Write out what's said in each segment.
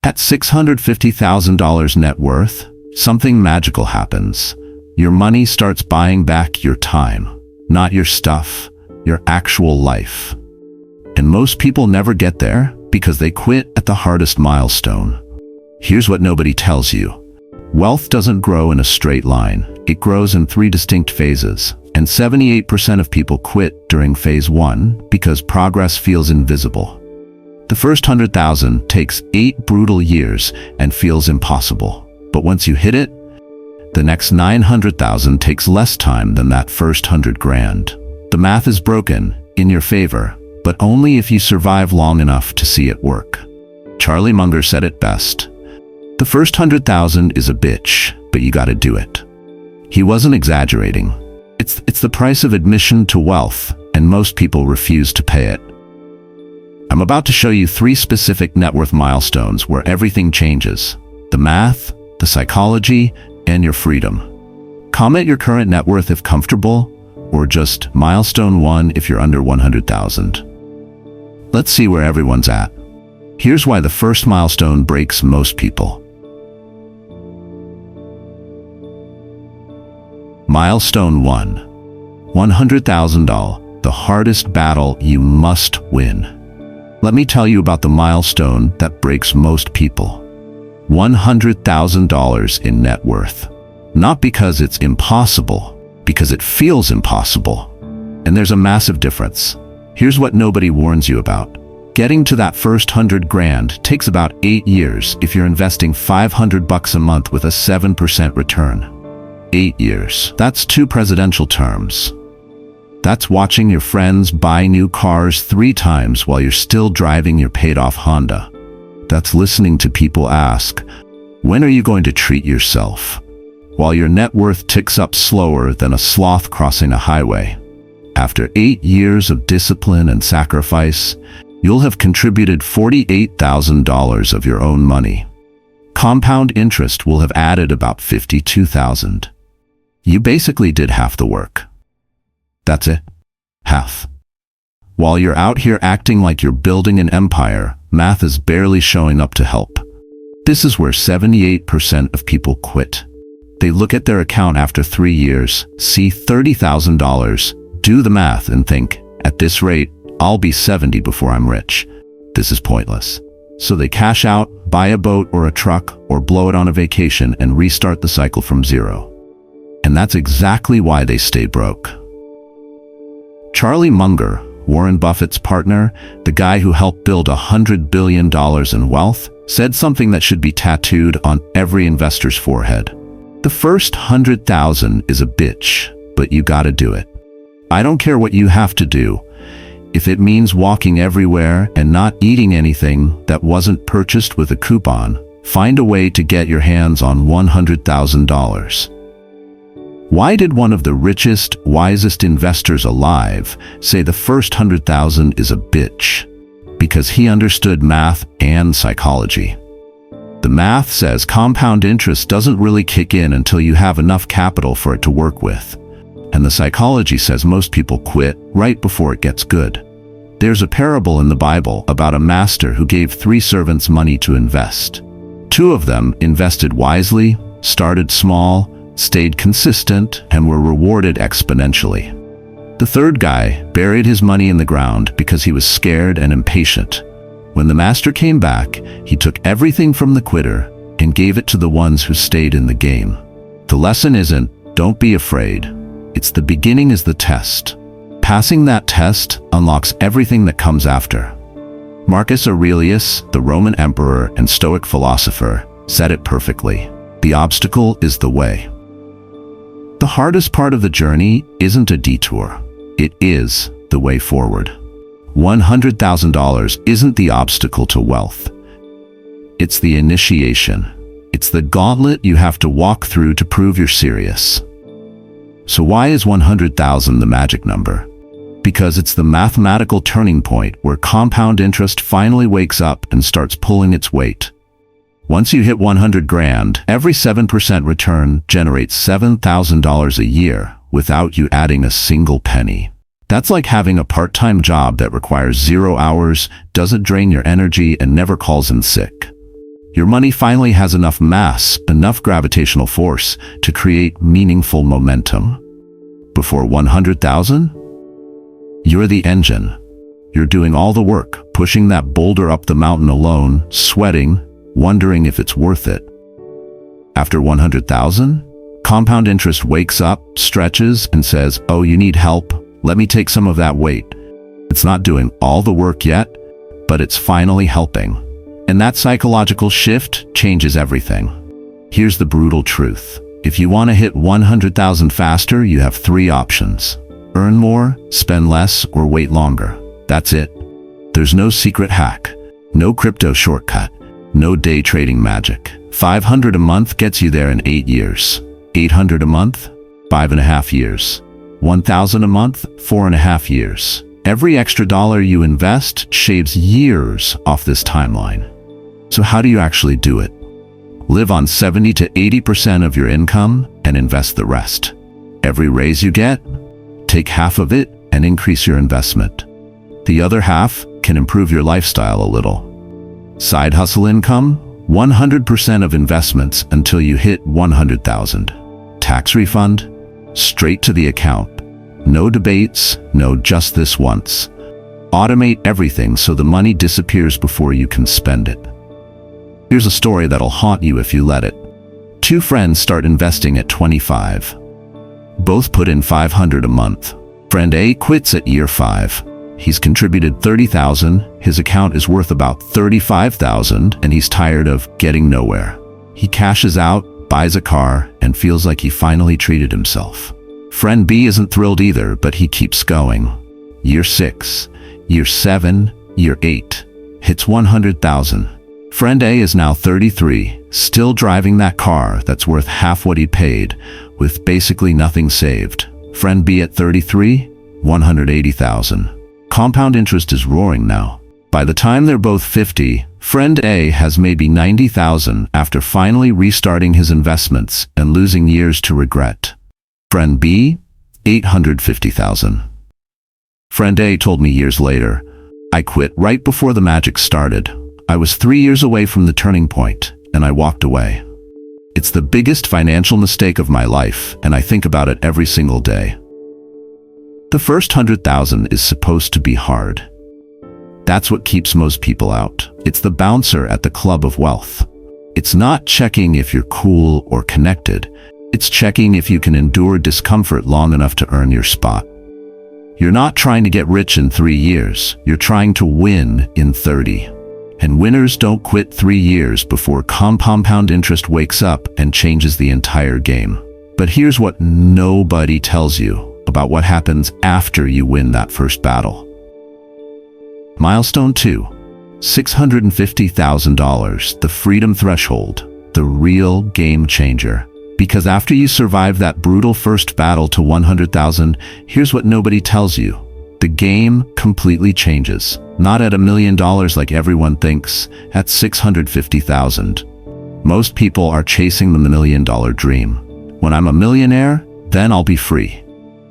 At $650,000 net worth, something magical happens. Your money starts buying back your time, not your stuff, your actual life. And most people never get there because they quit at the hardest milestone. Here's what nobody tells you. Wealth doesn't grow in a straight line. It grows in 3 distinct phases, and 78% of people quit during phase 1 because progress feels invisible. The first 100,000 takes 8 brutal years and feels impossible. But once you hit it, the next 900,000 takes less time than that first 100 grand. The math is broken in your favor, but only if you survive long enough to see it work. Charlie Munger said it best. The first 100,000 is a bitch, but you gotta do it. He wasn't exaggerating. It's the price of admission to wealth, and most people refuse to pay it. I'm about to show you 3 specific net worth milestones where everything changes. The math, the psychology, and your freedom. Comment your current net worth if comfortable, or just milestone 1 if you're under 100,000. Let's see where everyone's at. Here's why the first milestone breaks most people. Milestone 1. $100,000, the hardest battle you must win. Let me tell you about the milestone that breaks most people. $100,000 in net worth. Not because it's impossible, because it feels impossible. And there's a massive difference. Here's what nobody warns you about. Getting to that first 100 grand takes about 8 years if you're investing $500 a month with a 7% return. 8 years. That's 2 presidential terms. That's watching your friends buy new cars 3 times while you're still driving your paid-off Honda. That's listening to people ask, when are you going to treat yourself? While your net worth ticks up slower than a sloth crossing a highway. After 8 years of discipline and sacrifice, you'll have contributed $48,000 of your own money. Compound interest will have added about $52,000. You basically did half the work. That's it. Half. While you're out here acting like you're building an empire, math is barely showing up to help. This is where 78% of people quit. They look at their account after 3 years, see $30,000, do the math and think, at this rate, I'll be 70 before I'm rich. This is pointless. So they cash out, buy a boat or a truck, or blow it on a vacation and restart the cycle from zero. And that's exactly why they stay broke. Charlie Munger, Warren Buffett's partner, the guy who helped build $100 billion in wealth, said something that should be tattooed on every investor's forehead. The first 100,000 is a bitch, but you gotta do it. I don't care what you have to do. If it means walking everywhere and not eating anything that wasn't purchased with a coupon, find a way to get your hands on $100,000. Why did one of the richest, wisest investors alive say the first 100,000 is a bitch? Because he understood math and psychology. The math says compound interest doesn't really kick in until you have enough capital for it to work with. And the psychology says most people quit right before it gets good. There's a parable in the Bible about a master who gave 3 servants money to invest. 2 of them invested wisely, started small, stayed consistent, and were rewarded exponentially. The 3rd guy buried his money in the ground because he was scared and impatient. When the master came back, he took everything from the quitter and gave it to the ones who stayed in the game. The lesson isn't, don't be afraid. It's the beginning is the test. Passing that test unlocks everything that comes after. Marcus Aurelius, the Roman emperor and Stoic philosopher, said it perfectly. The obstacle is the way. The hardest part of the journey isn't a detour. It is the way forward. $100,000 isn't the obstacle to wealth. It's the initiation. It's the gauntlet you have to walk through to prove you're serious. So why is 100,000 the magic number? Because it's the mathematical turning point where compound interest finally wakes up and starts pulling its weight. Once you hit 100 grand, every 7% return generates $7,000 a year without you adding a single penny. That's like having a part-time job that requires 0 hours, doesn't drain your energy, and never calls in sick. Your money finally has enough mass, enough gravitational force to create meaningful momentum. Before 100,000, you're the engine. You're doing all the work, pushing that boulder up the mountain alone, sweating, wondering if it's worth it. After 100,000, compound interest wakes up, stretches, and says, "Oh, you need help? Let me take some of that weight." It's not doing all the work yet, but it's finally helping. And that psychological shift changes everything. Here's the brutal truth. If you want to hit 100,000 faster, you have three options. Earn more, spend less, or wait longer. That's it. There's no secret hack, no crypto shortcut, no day trading magic. 500 a month gets you there in 8 years. 800 a month, 5.5 years. 1,000 a month, 4.5 years. Every extra dollar you invest shaves years off this timeline. So how do you actually do it? Live on 70 to 80% of your income and invest the rest. Every raise you get, take half of it and increase your investment. The other half can improve your lifestyle a little. Side hustle income, 100% of investments until you hit 100,000. Tax refund, straight to the account. No debates, no just this once. Automate everything so the money disappears before you can spend it. Here's a story that'll haunt you if you let it. Two friends start investing at 25. Both put in 500 a month. Friend A quits at year 5. He's contributed 30,000, his account is worth about 35,000, and he's tired of getting nowhere. He cashes out, buys a car, and feels like he finally treated himself. Friend B isn't thrilled either, but he keeps going. Year 6, year 7, year 8, hits 100,000. Friend A is now 33, still driving that car that's worth half what he paid, with basically nothing saved. Friend B at 33, 180,000. Compound interest is roaring now. By the time they're both 50, Friend A has maybe 90,000 after finally restarting his investments and losing years to regret. Friend B, 850,000. Friend A told me years later, "I quit right before the magic started. I was 3 years away from the turning point, and I walked away. It's the biggest financial mistake of my life, and I think about it every single day." The first 100,000 is supposed to be hard. That's what keeps most people out. It's the bouncer at the club of wealth. It's not checking if you're cool or connected. It's checking if you can endure discomfort long enough to earn your spot. You're not trying to get rich in 3 years. You're trying to win in 30. And winners don't quit 3 years before compound interest wakes up and changes the entire game. But here's what nobody tells you about what happens after you win that first battle. Milestone 2, $650,000, the freedom threshold, the real game changer. Because after you survive that brutal first battle to 100,000, here's what nobody tells you. The game completely changes. Not at $1 million like everyone thinks, at 650,000. Most people are chasing the $1 million dream. When I'm a millionaire, then I'll be free.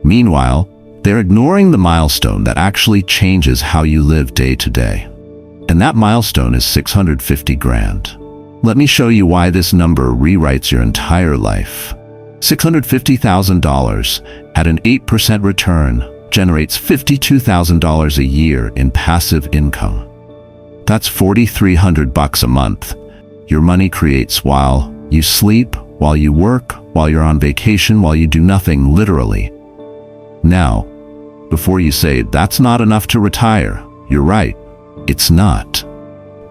Meanwhile, they're ignoring the milestone that actually changes how you live day to day. And that milestone is 650 grand. Let me show you why this number rewrites your entire life. $650,000 at an 8% return generates $52,000 a year in passive income. That's $4,300 a month. Your money creates while you sleep, while you work, while you're on vacation, while you do nothing, literally. Now, before you say, "That's not enough to retire," you're right. It's not.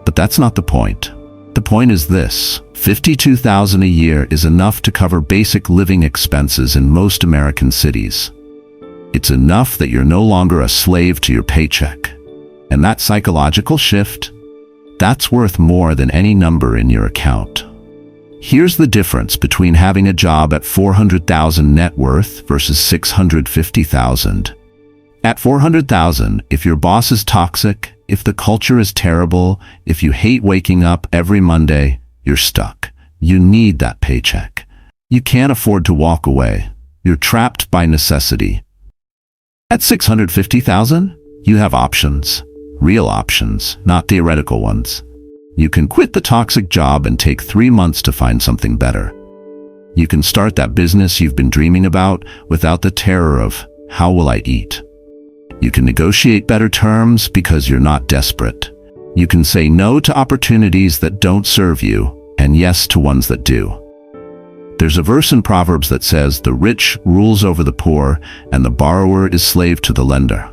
But that's not the point. The point is this: $52,000 a year is enough to cover basic living expenses in most American cities. It's enough that you're no longer a slave to your paycheck. And that psychological shift, that's worth more than any number in your account. Here's the difference between having a job at $400,000 net worth versus $650,000. At $400,000, if your boss is toxic, if the culture is terrible, if you hate waking up every Monday, you're stuck. You need that paycheck. You can't afford to walk away. You're trapped by necessity. At $650,000, you have options. Real options, not theoretical ones. You can quit the toxic job and take 3 months to find something better. You can start that business you've been dreaming about without the terror of, how will I eat? You can negotiate better terms because you're not desperate. You can say no to opportunities that don't serve you and yes to ones that do. There's a verse in Proverbs that says, the rich rules over the poor and the borrower is slave to the lender.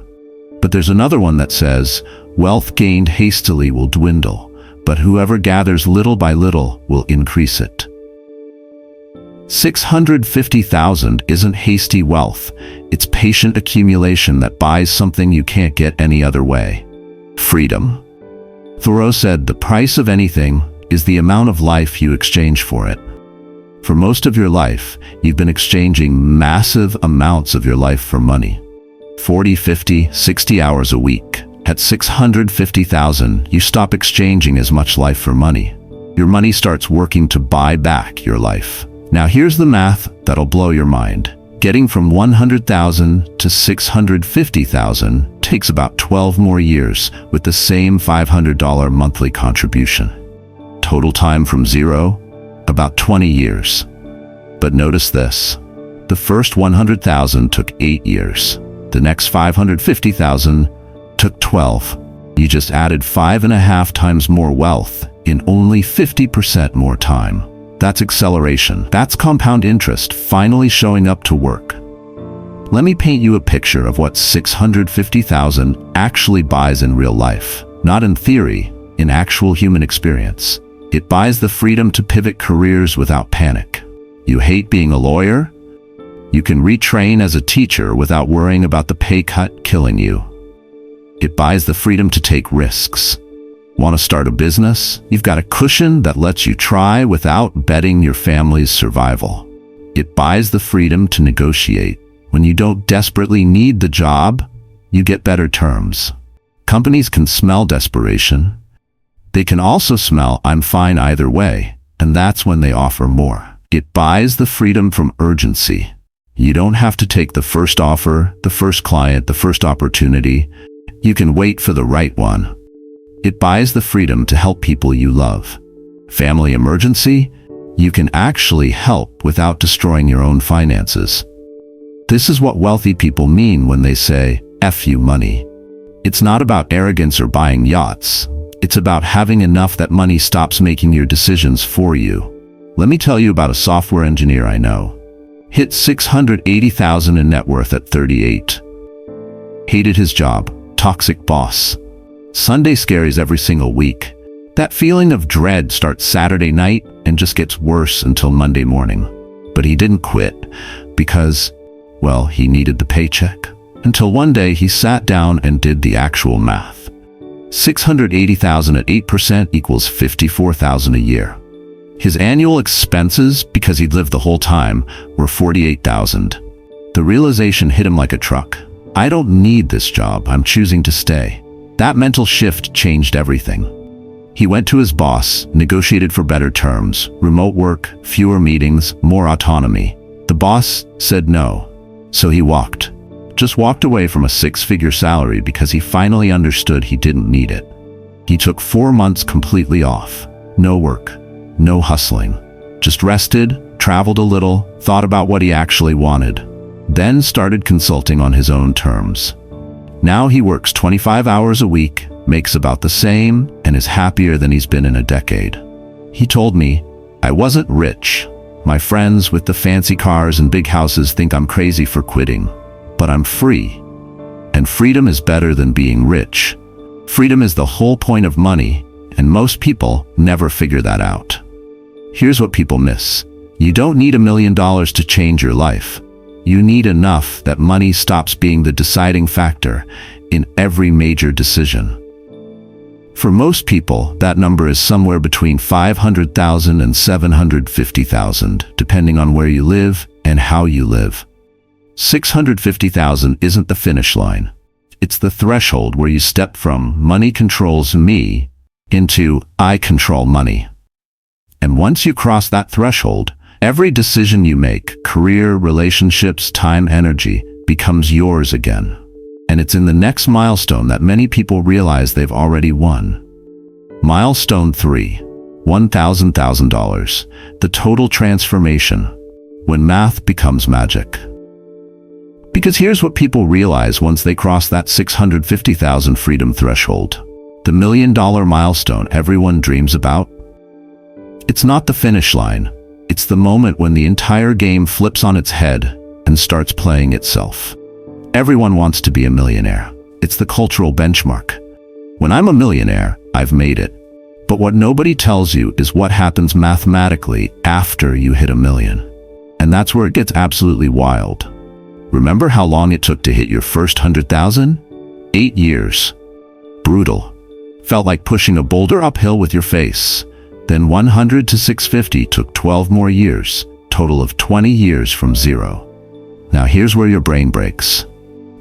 But there's another one that says, wealth gained hastily will dwindle, but whoever gathers little by little will increase it. 650,000 isn't hasty wealth. It's patient accumulation that buys something you can't get any other way. Freedom. Thoreau said, the price of anything is the amount of life you exchange for it. For most of your life, you've been exchanging massive amounts of your life for money. 40, 50, 60 hours a week. At 650,000, you stop exchanging as much life for money. Your money starts working to buy back your life. Now here's the math that'll blow your mind. Getting from 100,000 to 650,000 takes about 12 more years with the same $500 monthly contribution. Total time from zero, about 20 years. But notice this. The first 100,000 took 8 years. The next 550,000 took 12. You just added 5.5 times more wealth in only 50% more time. That's acceleration. That's compound interest finally showing up to work. Let me paint you a picture of what 650,000 actually buys in real life. Not in theory, in actual human experience. It buys the freedom to pivot careers without panic. You hate being a lawyer? You can retrain as a teacher without worrying about the pay cut killing you. It buys the freedom to take risks. Want to start a business? You've got a cushion that lets you try without betting your family's survival. It buys the freedom to negotiate. When you don't desperately need the job, you get better terms. Companies can smell desperation. They can also smell I'm fine either way, and that's when they offer more. It buys the freedom from urgency. You don't have to take the first offer, the first client, the first opportunity. You can wait for the right one. It buys the freedom to help people you love. Family emergency? You can actually help without destroying your own finances. This is what wealthy people mean when they say, F you money. It's not about arrogance or buying yachts. It's about having enough that money stops making your decisions for you. Let me tell you about a software engineer I know. Hit 680,000 in net worth at 38. Hated his job. Toxic boss. Sunday scaries every single week. That feeling of dread starts Saturday night and just gets worse until Monday morning. But he didn't quit because, well, he needed the paycheck. Until one day he sat down and did the actual math. 680,000 at 8% equals 54,000 a year. His annual expenses, because he'd lived the whole time, were 48,000. The realization hit him like a truck. I don't need this job, I'm choosing to stay. That mental shift changed everything. He went to his boss, negotiated for better terms, remote work, fewer meetings, more autonomy. The boss said no, so he walked. Just walked away from a 6-figure salary because he finally understood he didn't need it. He took 4 months completely off. No work, no hustling. Just rested, traveled a little, thought about what he actually wanted. Then started consulting on his own terms. Now he works 25 hours a week, makes about the same, and is happier than he's been in a decade. He told me, I wasn't rich. My friends with the fancy cars and big houses think I'm crazy for quitting. But I'm free. And freedom is better than being rich. Freedom is the whole point of money, and most people never figure that out. Here's what people miss. You don't need $1 million to change your life. You need enough that money stops being the deciding factor in every major decision. For most people, that number is somewhere between 500,000 and 750,000, depending on where you live and how you live. 650,000 isn't the finish line. It's the threshold where you step from money controls me into I control money. And once you cross that threshold, every decision you make, career, relationships, time, energy, becomes yours again. And it's in the next milestone that many people realize they've already won. Milestone 3, $1,000, the total transformation, when math becomes magic. Because here's what people realize once they cross that 650,000 freedom threshold. The $1 million milestone everyone dreams about? It's not the finish line. It's the moment when the entire game flips on its head and starts playing itself. Everyone wants to be a millionaire. It's the cultural benchmark. When I'm a millionaire, I've made it. But what nobody tells you is what happens mathematically after you hit $1 million. And that's where it gets absolutely wild. Remember how long it took to hit your first 100,000? 8 years. Brutal. Felt like pushing a boulder uphill with your face. Then 100 to 650 took 12 more years, total of 20 years from zero. Now here's where your brain breaks.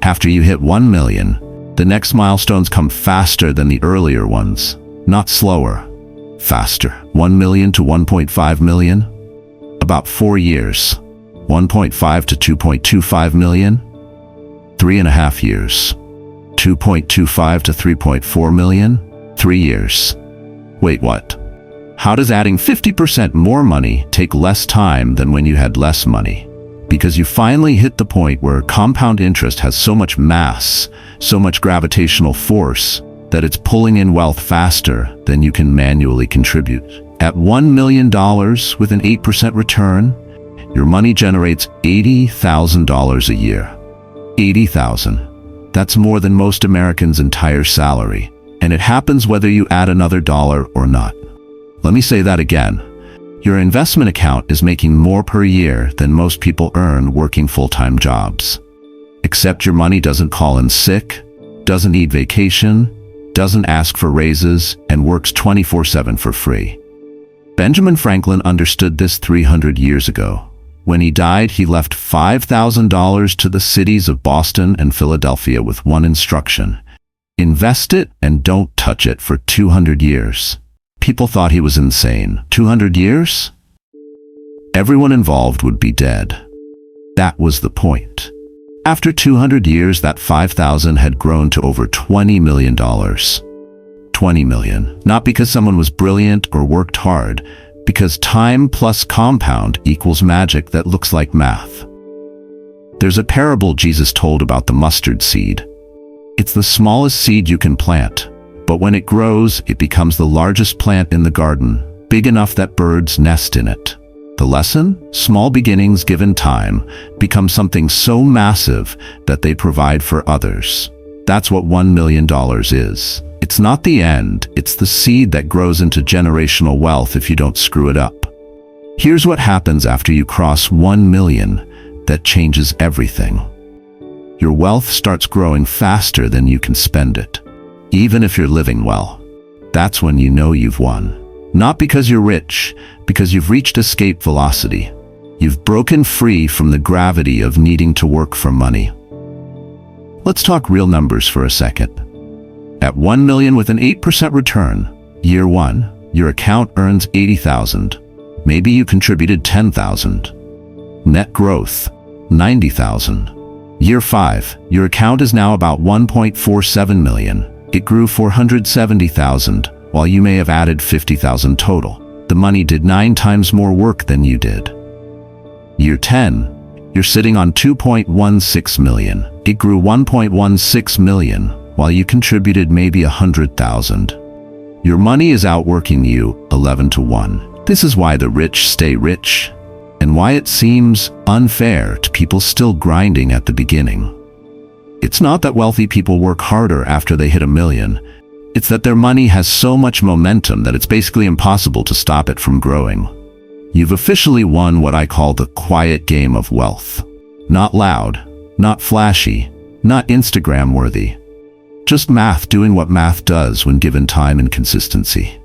After you hit 1 million, the next milestones come faster than the earlier ones, not slower, faster. 1 million to 1.5 million? About 4 years. 1.5 to 2.25 million? 3.5 years. 2.25 to 3.4 million? 3 years. Wait, what? How does adding 50% more money take less time than when you had less money? Because you finally hit the point where compound interest has so much mass, so much gravitational force, that it's pulling in wealth faster than you can manually contribute. At $1 million with an 8% return, your money generates $80,000 a year. $80,000. That's more than most Americans' entire salary. And it happens whether you add another dollar or not. Let me say that again. Your investment account is making more per year than most people earn working full-time jobs. Except your money doesn't call in sick, doesn't need vacation, doesn't ask for raises, and works 24/7 for free. Benjamin Franklin understood this 300 years ago. When he died, he left $5,000 to the cities of Boston and Philadelphia with one instruction: invest it and don't touch it for 200 years. People thought he was insane. 200 years? Everyone involved would be dead. That was the point. After 200 years, that $5,000 had grown to over $20 million. 20 million. Not because someone was brilliant or worked hard, because time plus compound equals magic that looks like math. There's a parable Jesus told about the mustard seed. It's the smallest seed you can plant, but when it grows, it becomes the largest plant in the garden, big enough that birds nest in it. The lesson? Small beginnings given time become something so massive that they provide for others. That's what $1 million is. It's not the end, it's the seed that grows into generational wealth if you don't screw it up. Here's what happens after you cross 1 million that changes everything. Your wealth starts growing faster than you can spend it, even if you're living well. That's when you know you've won. Not because you're rich, because you've reached escape velocity. You've broken free from the gravity of needing to work for money. Let's talk real numbers for a second. At 1 million with an 8% return, year 1, your account earns 80,000. Maybe you contributed 10,000. Net growth, 90,000. Year 5, your account is now about 1.47 million. It grew 470,000, while you may have added 50,000 total. The money did 9 times more work than you did. Year 10, you're sitting on 2.16 million. It grew 1.16 million, while you contributed maybe 100,000. Your money is outworking you 11 to 1. This is why the rich stay rich, and why it seems unfair to people still grinding at the beginning. It's not that wealthy people work harder after they hit $1 million. It's that their money has so much momentum that it's basically impossible to stop it from growing. You've officially won what I call the quiet game of wealth. Not loud, not flashy, not Instagram-worthy. Just math doing what math does when given time and consistency.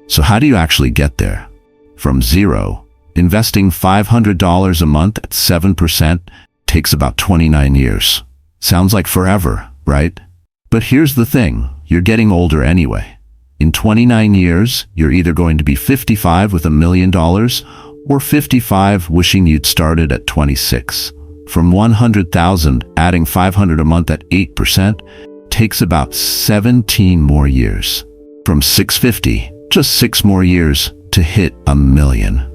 So how do you actually get there? From zero, investing $500 a month at 7% takes about 29 years. Sounds like forever, right? But here's the thing, you're getting older anyway. In 29 years, you're either going to be 55 with $1 million or 55 wishing you'd started at 26. From 100,000, adding 500 a month at 8% takes about 17 more years. from 650, just 6 more years, to hit 1 million.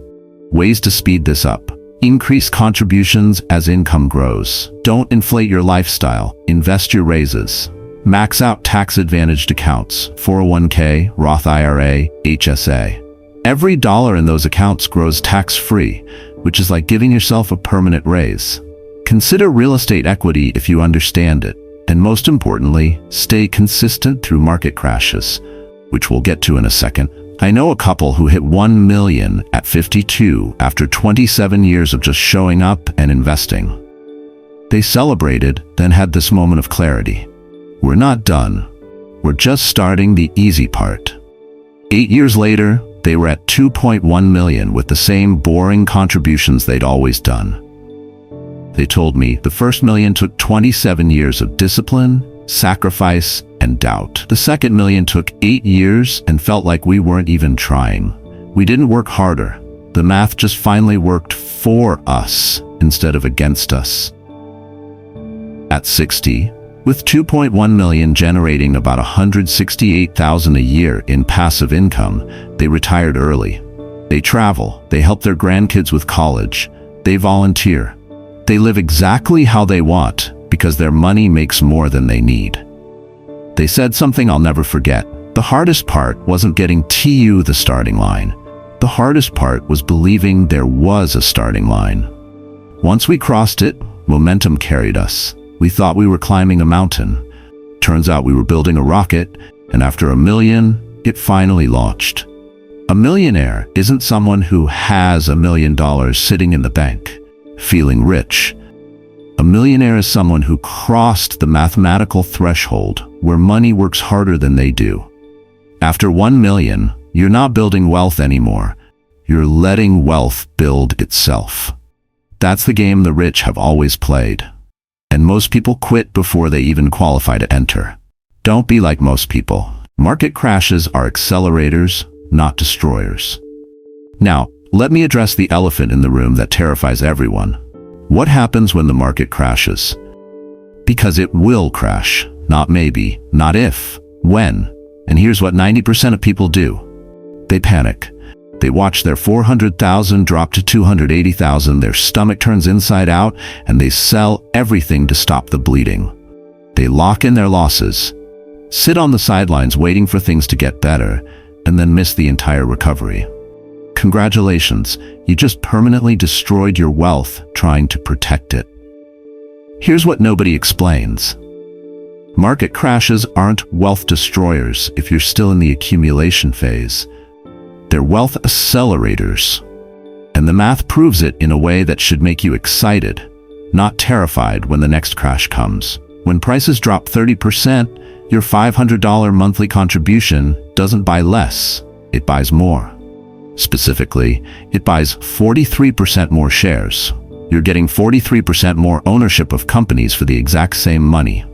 Ways to speed this up. Increase contributions as income grows. Don't inflate your lifestyle. Invest your raises. Max out tax-advantaged accounts, 401k, Roth IRA, HSA. Every dollar in those accounts grows tax-free, which is like giving yourself a permanent raise. Consider real estate equity if you understand it. And most importantly, stay consistent through market crashes, which we'll get to in a second. I know a couple who hit 1 million at 52 after 27 years of just showing up and investing. They celebrated, then had this moment of clarity. We're not done. We're just starting the easy part. 8 years later, they were at 2.1 million with the same boring contributions they'd always done. They told me the first million took 27 years of discipline, sacrifice, and doubt. The second million took 8 years and felt like we weren't even trying. We didn't work harder. The math just finally worked for us instead of against us. At 60, with 2.1 million generating about $168,000 a year in passive income, they retired early. They travel, they help their grandkids with college, they volunteer. They live exactly how they want because their money makes more than they need. They said something I'll never forget. The hardest part wasn't getting to the starting line. The hardest part was believing there was a starting line. Once we crossed it, momentum carried us. We thought we were climbing a mountain. Turns out we were building a rocket, and after 1 million, it finally launched. A millionaire isn't someone who has $1 million sitting in the bank, feeling rich. A millionaire is someone who crossed the mathematical threshold where money works harder than they do. After 1 million, you're not building wealth anymore. You're letting wealth build itself. That's the game the rich have always played. And most people quit before they even qualify to enter. Don't be like most people. Market crashes are accelerators, not destroyers. Now, let me address the elephant in the room that terrifies everyone. What happens when the market crashes? Because it will crash. Not maybe, not if, when. And here's what 90% of people do. They panic. They watch their 400,000 drop to 280,000, their stomach turns inside out, and they sell everything to stop the bleeding. They lock in their losses, sit on the sidelines waiting for things to get better, and then miss the entire recovery. Congratulations, you just permanently destroyed your wealth trying to protect it. Here's what nobody explains. Market crashes aren't wealth destroyers if you're still in the accumulation phase. They're wealth accelerators. And the math proves it in a way that should make you excited, not terrified when the next crash comes. When prices drop 30%, your $500 monthly contribution doesn't buy less, it buys more. Specifically, it buys 43% more shares. You're getting 43% more ownership of companies for the exact same money.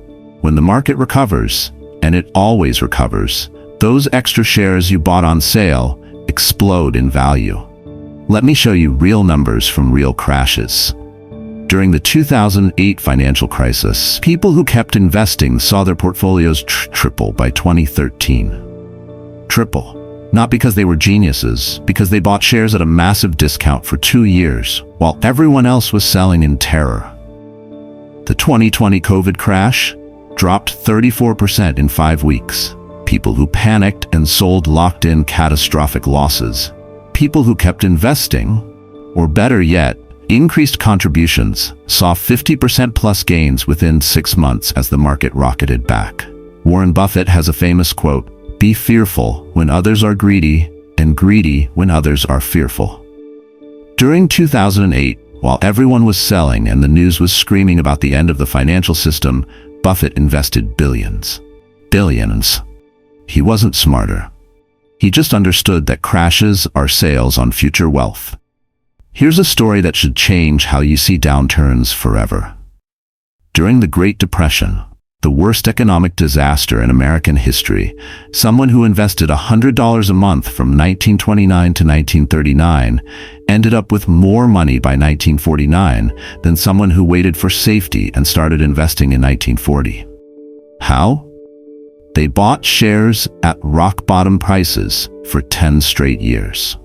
When the market recovers, and it always recovers, those extra shares you bought on sale explode in value. Let me show you real numbers from real crashes. During the 2008 financial crisis, people who kept investing saw their portfolios triple by 2013. Triple. Not because they were geniuses, because they bought shares at a massive discount for 2 years, while everyone else was selling in terror. The 2020 COVID crash dropped 34% in 5 weeks. People who panicked and sold locked in catastrophic losses. People who kept investing, or better yet, increased contributions, saw 50% plus gains within 6 months as the market rocketed back. Warren Buffett has a famous quote, "Be fearful when others are greedy, and greedy when others are fearful." During 2008, while everyone was selling and the news was screaming about the end of the financial system, Buffett invested billions. Billions. He wasn't smarter. He just understood that crashes are sales on future wealth. Here's a story that should change how you see downturns forever. During the Great Depression, the worst economic disaster in American history, someone who invested $100 a month from 1929 to 1939 ended up with more money by 1949 than someone who waited for safety and started investing in 1940. How? They bought shares at rock-bottom prices for 10 straight years.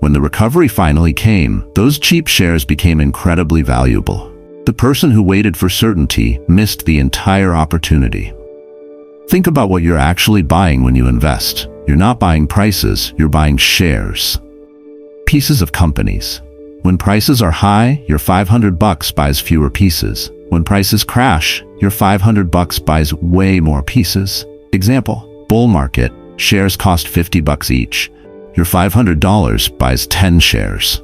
When the recovery finally came, those cheap shares became incredibly valuable. The person who waited for certainty missed the entire opportunity. Think about what you're actually buying when you invest. You're not buying prices, you're buying shares. Pieces of companies. When prices are high, your $500 buys fewer pieces. When prices crash, your $500 buys way more pieces. Example, bull market, shares cost $50 each. Your $500 buys 10 shares.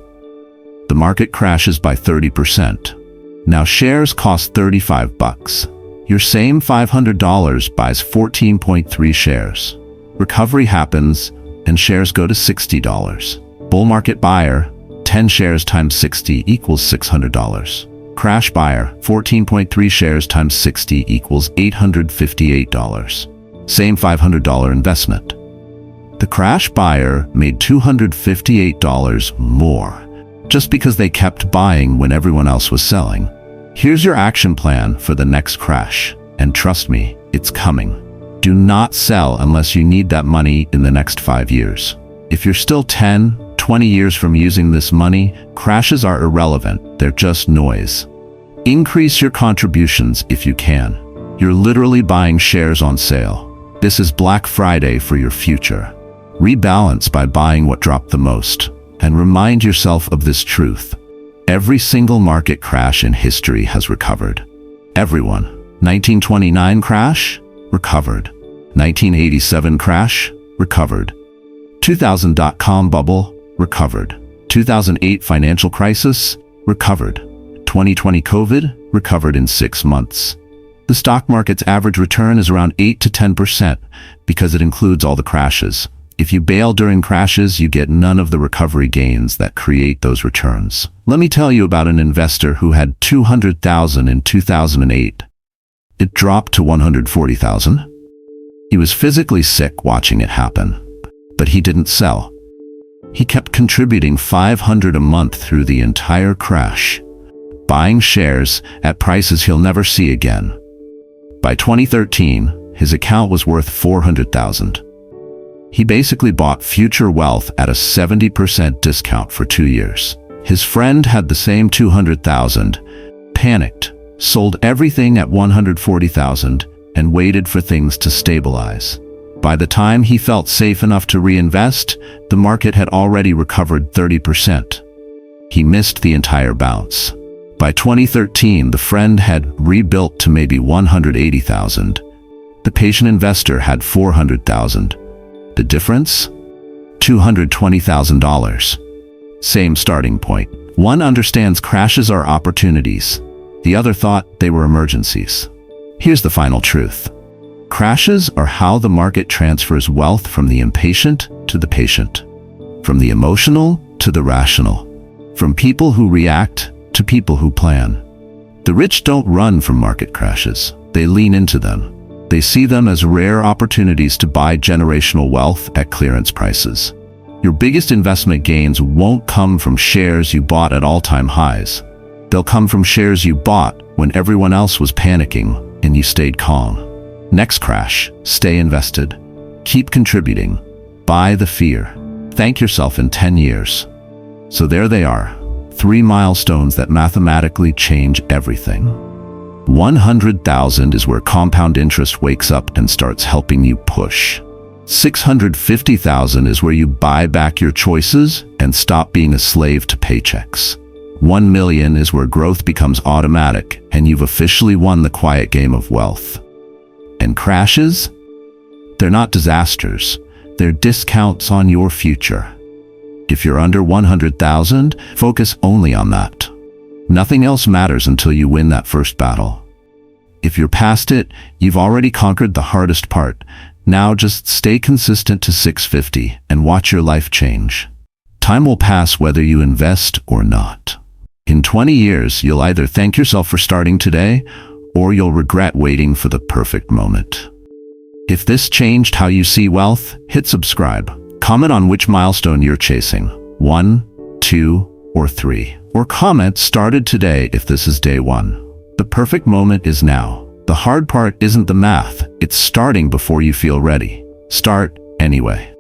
The market crashes by 30%. Now shares cost $35. Your same $500 buys 14.3 shares. Recovery happens and shares go to $60. Bull market buyer, 10 shares times 60 equals $600. Crash buyer, 14.3 shares times 60 equals $858. Same $500 investment. The crash buyer made $258 more just because they kept buying when everyone else was selling. Here's your action plan for the next crash, and trust me, it's coming. Do not sell unless you need that money in the next 5 years. If you're still 10, 20 years from using this money, crashes are irrelevant, they're just noise. Increase your contributions if you can. You're literally buying shares on sale. This is Black Friday for your future. Rebalance by buying what dropped the most, and remind yourself of this truth. Every single market crash in history has recovered. Everyone. 1929 crash? Recovered. 1987 crash? Recovered. 2000 dot-com bubble? Recovered. 2008 financial crisis? Recovered. 2020 COVID? Recovered in 6 months. The stock market's average return is around 8 to 10% because it includes all the crashes. If you bail during crashes, you get none of the recovery gains that create those returns. Let me tell you about an investor who had $200,000 in 2008. It dropped to $140,000. He was physically sick watching it happen, but he didn't sell. He kept contributing $500 a month through the entire crash, buying shares at prices he'll never see again. By 2013, his account was worth $400,000. He basically bought future wealth at a 70% discount for 2 years. His friend had the same $200,000, panicked, sold everything at $140,000, and waited for things to stabilize. By the time he felt safe enough to reinvest, the market had already recovered 30%. He missed the entire bounce. By 2013, the friend had rebuilt to maybe $180,000. The patient investor had $400,000. The difference? $220,000. Same starting point. One understands crashes are opportunities. The other thought they were emergencies. Here's the final truth. Crashes are how the market transfers wealth from the impatient to the patient, from the emotional to the rational, from people who react to people who plan. The rich don't run from market crashes. They lean into them. They see them as rare opportunities to buy generational wealth at clearance prices. Your biggest investment gains won't come from shares you bought at all-time highs. They'll come from shares you bought when everyone else was panicking and you stayed calm. Next crash, stay invested. Keep contributing. Buy the fear. Thank yourself in 10 years. So there they are, 3 milestones that mathematically change everything. 100,000 is where compound interest wakes up and starts helping you push. 650,000 is where you buy back your choices and stop being a slave to paychecks. 1 million is where growth becomes automatic and you've officially won the quiet game of wealth. And crashes? They're not disasters. They're discounts on your future. If you're under 100,000, focus only on that. Nothing else matters until you win that first battle. If you're past it, you've already conquered the hardest part. Now just stay consistent to 650 and watch your life change. Time will pass whether you invest or not. In 20 years, you'll either thank yourself for starting today, or you'll regret waiting for the perfect moment. If this changed how you see wealth, hit subscribe. Comment on which milestone you're chasing, 1, 2, or 3. Or comment started today if this is day 1. The perfect moment is now. The hard part isn't the math, it's starting before you feel ready. Start anyway.